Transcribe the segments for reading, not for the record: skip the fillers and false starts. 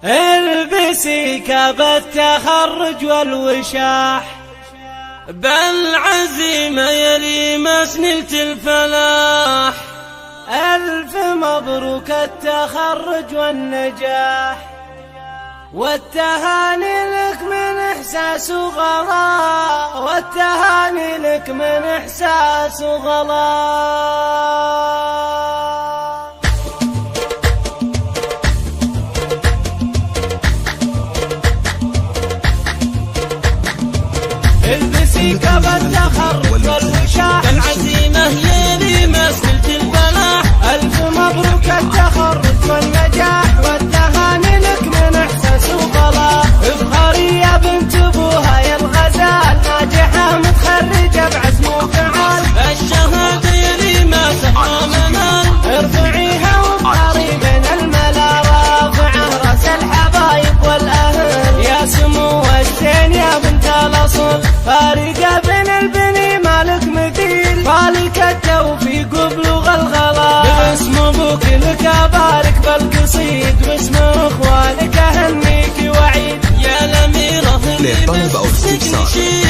البسي كاب التخرج والوشاح، بالعزيمة يلي مسنلة الفلاح. ألف مبروك التخرج والنجاح، والتهاني لك من إحساس وغلا، والتهاني لك من إحساس وغلا. البسي كاب التخرج والوشاح، بالعزيمة يلي مسنلة الفلاح. ألف مبروك التخرج والنجاح، والتهاني لك من إحساس وغلا. افخري يا بنت أبوها يا الغزال، ناجحة متخرجة بعزم وفعال. الشهادة يلي ما سهى منال، ارفعيها وابخري بين الملا، رافعة راس الحبايب والأهل. يا سمو الزين يا بنت الأصل، فارقة بين البني مالك مثيل. فالك التوفيق وبلوغ الغلا، باسم ابوك لك ابارك بالقصيد، واسم اخوانك اهنيك وعيد. يا الأميرة للطلب أو الاستفسار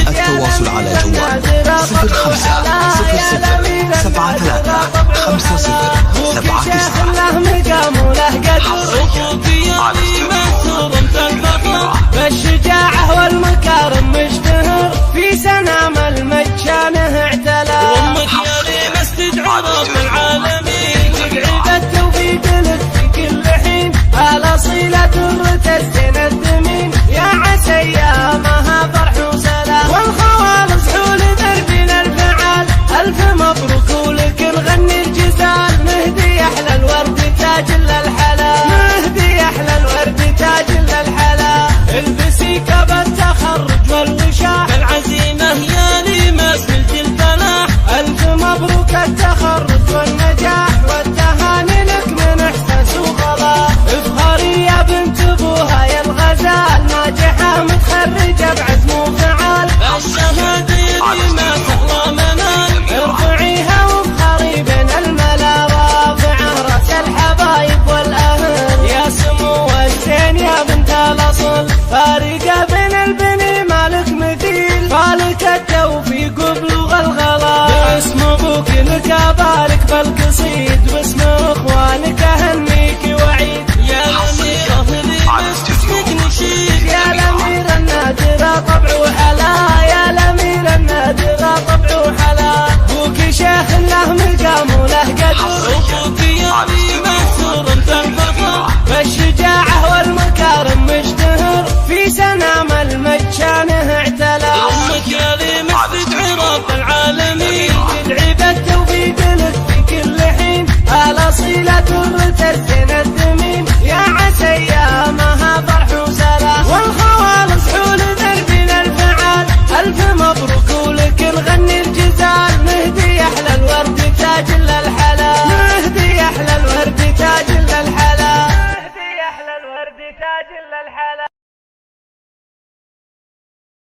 التواصل على جوال 05-00-73-50-79. له مقام وله قدر، أخوك يلي مسرور الفخر، بالشجاعة والمكارم مشتهر. في سنام المجانه اعتلى، وأمك يلي مستدعى رب العالمين. تقعد التوفيق لك في كل حين، الأصيلة درة الزين الدمين. يا عسى أيامها فرح وسلام، والخوالص حول دربنا الفعال. ألف مبروك ولك نغني الجزال، نهدي أحلى الورد تاج للحلا، نهدي أحلى الورد تاج للحلا. البسي كاب التخرج والوشاح، بالعزيمة يلي مسنلة الفلاح. ألف مبروك التخرج والنجاح، والتهاني لك من إحساس وغلا. افخري يا بنت أبوها يا الغزال، ناجحة متخرجة بعزم وفعال. الشهادة يلي ما سهى منال، ارفعيها وافخري بين الملا، رافعة راس الحبايب والأهل. يا سمو الزين يا بنت الأصل، فارقة بين البني مالك مثيل. فالك التوفيق وبلوغ الغلا، باسم ابوك لك ابارك بالقصيد، واسم اخوانك اهنيك وعيد. يا الأميرة اللي مسك نشيد، يا الأميرة النادرة طبع وحلا، يا الأميرة النادرة طبع وحلا. ابوك شيخ له مقام وله قدر، أخوك يلي مسرور الفخر، بالشجاعة والمكارم مشتهر. في سنة